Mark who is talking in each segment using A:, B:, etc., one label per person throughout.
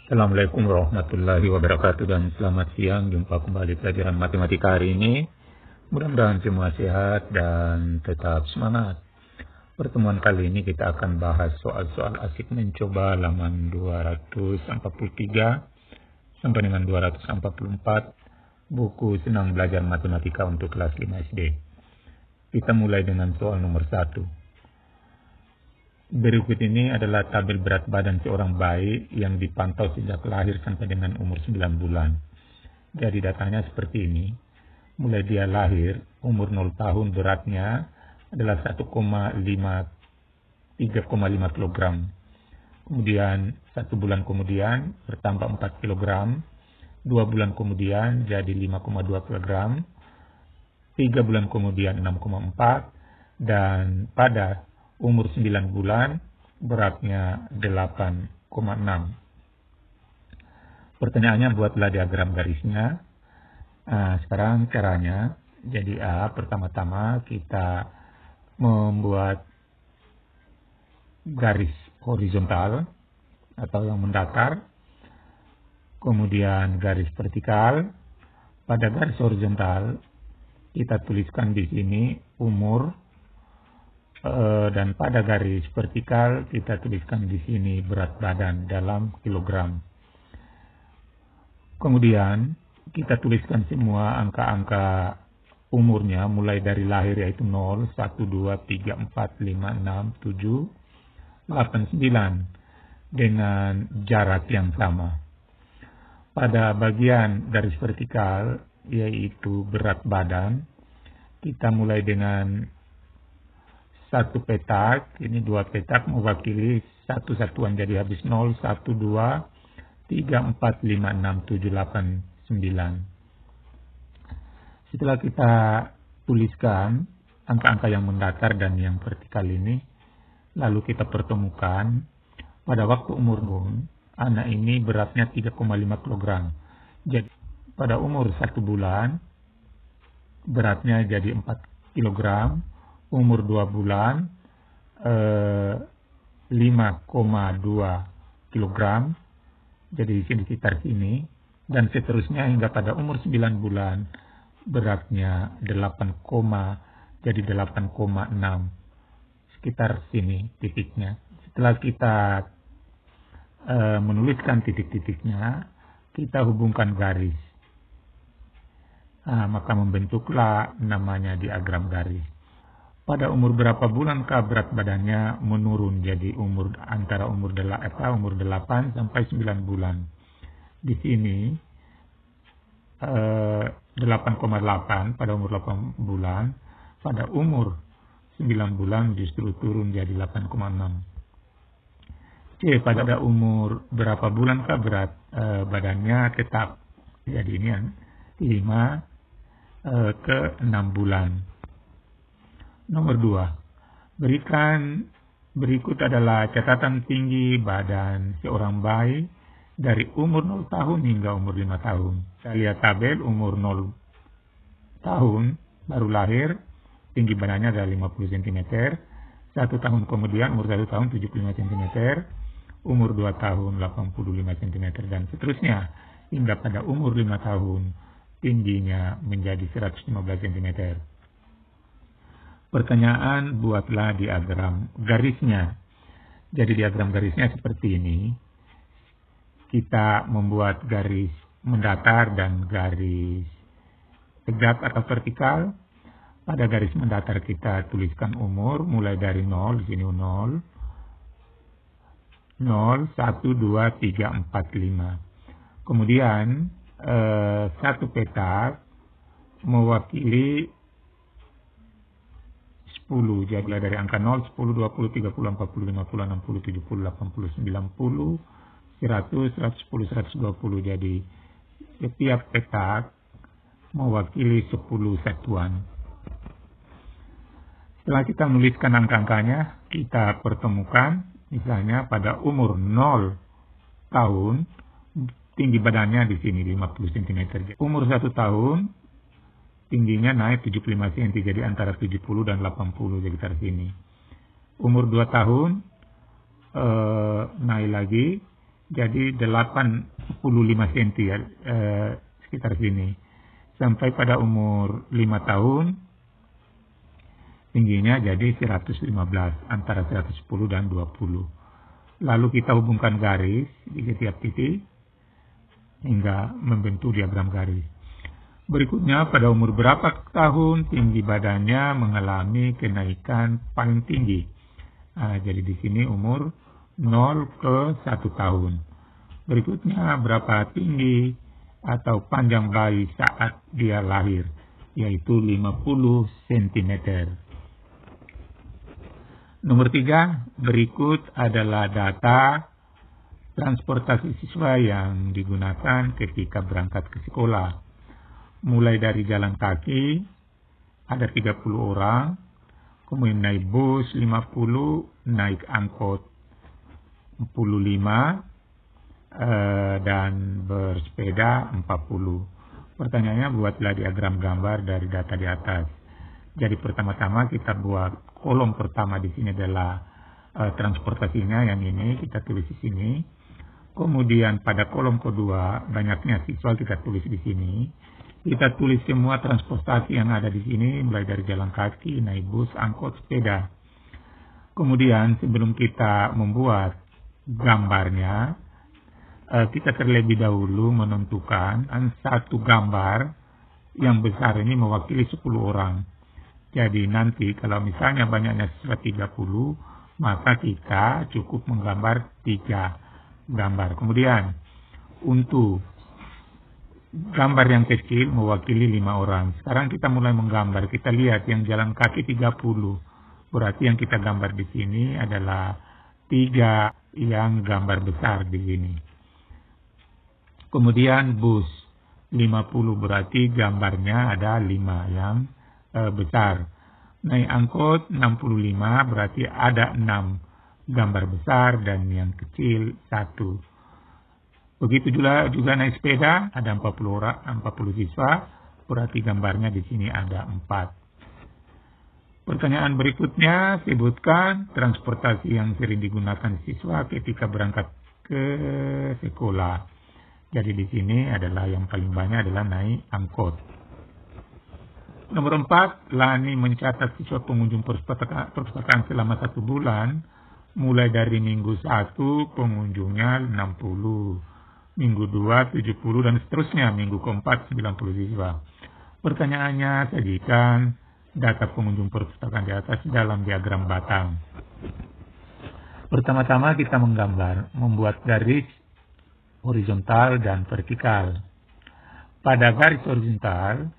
A: Assalamualaikum warahmatullahi wabarakatuh dan selamat siang. Jumpa kembali pelajaran matematika hari ini. Mudah-mudahan semua sehat dan tetap semangat. Pertemuan kali ini kita akan bahas soal-soal asik mencoba halaman 243 sampai dengan 244 buku Senang Belajar Matematika untuk kelas 5 SD. Kita mulai dengan soal nomor 1. Berikut ini adalah tabel berat badan seorang bayi yang dipantau sejak lahir sampai dengan umur 9 bulan. Jadi datanya seperti ini. Mulai dia lahir, umur 0 tahun beratnya adalah 3,5 kg. Kemudian 1 bulan kemudian bertambah 4 kg. 2 bulan kemudian jadi 5,2 kg. 3 bulan kemudian 6,4. Dan pada umur 9 bulan, beratnya 8,6. Pertanyaannya, buatlah diagram garisnya. Sekarang caranya, jadi pertama-tama kita membuat garis horizontal atau yang mendatar, kemudian garis vertikal. Pada garis horizontal, kita tuliskan di sini umur, dan pada garis vertikal kita tuliskan di sini berat badan dalam kilogram. Kemudian kita tuliskan semua angka-angka umurnya mulai dari lahir, yaitu 0, 1, 2, 3, 4, 5, 6, 7, 8, 9 dengan jarak yang sama. Pada bagian garis vertikal, yaitu berat badan, kita mulai dengan 1 petak, ini 2 petak mewakili satu satuan, jadi habis 0, 1, 2, 3, 4, 5, 6, 7, 8, 9. Setelah kita tuliskan angka-angka yang mendatar dan yang vertikal ini, lalu kita pertemukan pada waktu umur anak ini beratnya 3,5 kg. Jadi pada umur 1 bulan beratnya jadi 4 kg. Umur 2 bulan 5,2 kg, jadi di sekitar sini, dan seterusnya hingga pada umur 9 bulan beratnya 8, 8,6, sekitar sini titiknya. Setelah kita menuliskan titik-titiknya, kita hubungkan garis, maka membentuklah namanya diagram garis. Pada umur berapa bulankah berat badannya menurun? Jadi antara umur 8 sampai 9 bulan. Di sini 8,8 pada umur 8 bulan. Pada umur 9 bulan justru turun jadi 8,6. Pada umur berapa bulankah berat badannya tetap? Jadi ini 5 ke 6 bulan. Nomor 2. Berikut adalah catatan tinggi badan seorang bayi dari umur 0 tahun hingga umur 5 tahun. Kita lihat tabel umur 0 tahun, baru lahir, tinggi badannya adalah 50 cm. 1 tahun kemudian, umur 1 tahun 75 cm. Umur 2 tahun 85 cm dan seterusnya. Hingga pada umur 5 tahun, tingginya menjadi 115 cm. Pertanyaan, buatlah diagram garisnya. Jadi diagram garisnya seperti ini. Kita membuat garis mendatar dan garis tegak atau vertikal. Pada garis mendatar kita tuliskan umur mulai dari 0, di sini 0. 0, 1, 2, 3, 4, 5. Kemudian 1 petak mewakili 10, jadi dari angka 0, 10, 20, 30, 40, 50, 60, 70, 80, 90, 100, 110, 120. Jadi setiap petak mewakili 10 satuan. Setelah kita menuliskan angka-angkanya, kita pertemukan. Misalnya pada umur 0 tahun, tinggi badannya di sini 50 cm. Umur 1 tahun, tingginya naik 75 cm, jadi antara 70 dan 80 sekitar sini. Umur 2 tahun naik lagi Jadi 85 cm ya, sekitar sini. Sampai pada umur 5 tahun, tingginya jadi 115, antara 110 dan 20. Lalu kita hubungkan garis di setiap titik hingga membentuk diagram garis. Berikutnya, pada umur berapa tahun tinggi badannya mengalami kenaikan paling tinggi. Jadi di sini umur 0 ke 1 tahun. Berikutnya, berapa tinggi atau panjang bayi saat dia lahir, yaitu 50 cm. Nomor 3, berikut adalah data transportasi siswa yang digunakan ketika berangkat ke sekolah. Mulai dari jalan kaki, ada 30 orang, kemudian naik bus 50, naik angkot 45, dan bersepeda 40. Pertanyaannya, buatlah diagram gambar dari data di atas. Jadi pertama-tama kita buat kolom pertama di sini adalah transportasinya, yang ini kita tulis di sini. Kemudian pada kolom kedua, banyaknya siswa kita tulis di sini. Kita tulis semua transportasi yang ada di sini, mulai dari jalan kaki, naik bus, angkot, sepeda. Kemudian sebelum kita membuat gambarnya, kita terlebih dahulu menentukan satu gambar yang besar ini mewakili 10 orang. Jadi nanti kalau misalnya banyaknya siswa 30, maka kita cukup menggambar 3 gambar. Kemudian untuk gambar yang kecil mewakili 5 orang. Sekarang kita mulai menggambar. Kita lihat yang jalan kaki 30. Berarti yang kita gambar di sini adalah 3 yang gambar besar di sini. Kemudian bus 50, berarti gambarnya ada 5 yang besar. Naik angkot 65, berarti ada 6 gambar besar dan yang kecil 1. Begitu juga naik sepeda, ada 40 siswa, berarti gambarnya di sini ada 4. Pertanyaan berikutnya, sebutkan transportasi yang sering digunakan siswa ketika berangkat ke sekolah. Jadi di sini adalah yang paling banyak adalah naik angkot. Nomor 4, Lani mencatat siswa pengunjung perpustakaan selama 1 bulan, mulai dari minggu 1 pengunjungnya 60. Minggu 2, 70, dan seterusnya. Minggu keempat, 90 siswa. Pertanyaannya, sajikan data pengunjung perpustakaan di atas dalam diagram batang. Pertama-tama kita membuat garis horizontal dan vertikal. Pada garis horizontal,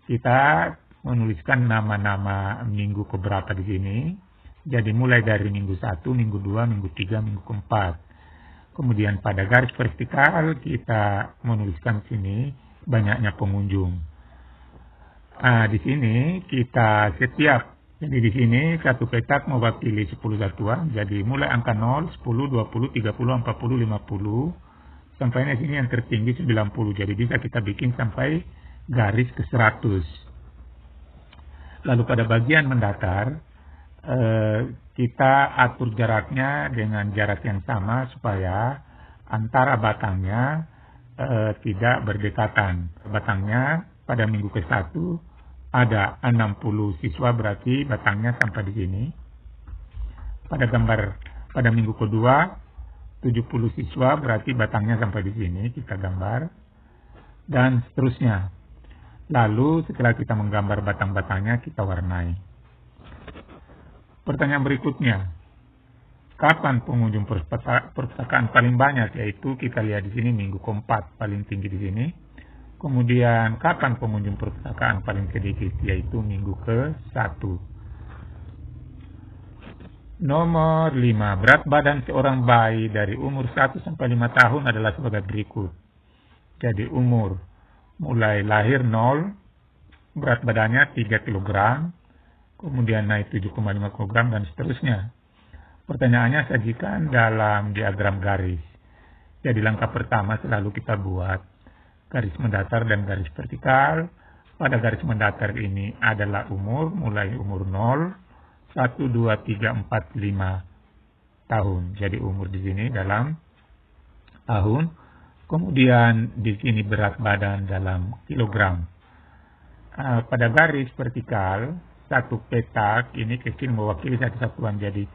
A: kita menuliskan nama-nama minggu keberapa di sini. Jadi mulai dari minggu 1, minggu 2, minggu 3, minggu keempat. Kemudian pada garis vertikal kita menuliskan sini banyaknya pengunjung. Di sini kita jadi di sini satu petak mewakili 10 satuan. Jadi mulai angka 0, 10, 20, 30, 40, 50. Sampai di sini yang tertinggi 90. Jadi bisa kita bikin sampai garis ke 100. Lalu pada bagian mendatar, kita atur jaraknya dengan jarak yang sama supaya antara batangnya tidak berdekatan. Batangnya pada minggu ke-1 ada 60 siswa, berarti batangnya sampai di sini. Pada minggu kedua 70 siswa, berarti batangnya sampai di sini, kita gambar. Dan seterusnya. Lalu setelah kita menggambar batang-batangnya, kita warnai. Pertanyaan berikutnya, kapan pengunjung perpustakaan paling banyak? Yaitu kita lihat di sini minggu keempat paling tinggi di sini. Kemudian kapan pengunjung perpustakaan paling sedikit? Yaitu minggu ke-1. Nomor 5, berat badan seorang bayi dari umur 1 sampai 5 tahun adalah sebagai berikut. Jadi umur mulai lahir 0, berat badannya 3 kg. Kemudian naik 7,5 kg dan seterusnya. Pertanyaannya, sajikan dalam diagram garis. Jadi langkah pertama selalu kita buat garis mendatar dan garis vertikal. Pada garis mendatar ini adalah umur, mulai umur 0, 1, 2, 3, 4, 5 tahun. Jadi umur di sini dalam tahun. Kemudian di sini berat badan dalam kilogram. Pada garis vertikal, satu petak ini kecil mewakili satu satuan, jadi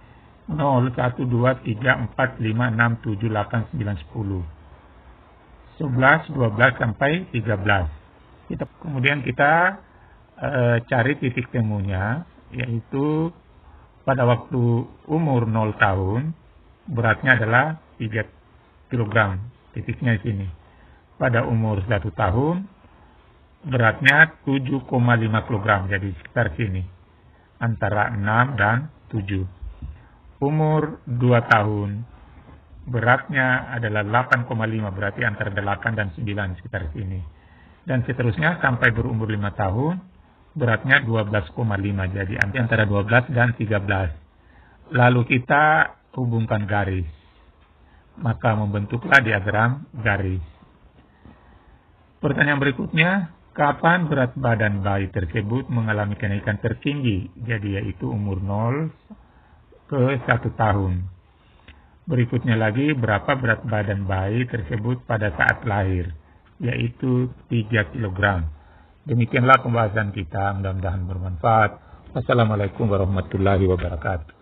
A: 0, 1, 2, 3, 4, 5, 6, 7, 8, 9, 10. 11, 12, sampai 13. Kemudian kita cari titik temunya, yaitu pada waktu umur 0 tahun, beratnya adalah 3 kg. Titiknya di sini. Pada umur 1 tahun, beratnya 7,5 kg, jadi sekitar sini. Antara 6 dan 7. Umur 2 tahun, beratnya adalah 8,5, berarti antara 8 dan 9, sekitar sini. Dan seterusnya sampai berumur 5 tahun, beratnya 12,5, jadi antara 12 dan 13. Lalu kita hubungkan garis. Maka membentuklah diagram garis. Pertanyaan berikutnya, kapan berat badan bayi tersebut mengalami kenaikan tertinggi? Jadi yaitu umur 0 ke 1 tahun. Berikutnya lagi, berapa berat badan bayi tersebut pada saat lahir? Yaitu 3 kg. Demikianlah pembahasan kita, mudah-mudahan bermanfaat. Wassalamualaikum warahmatullahi wabarakatuh.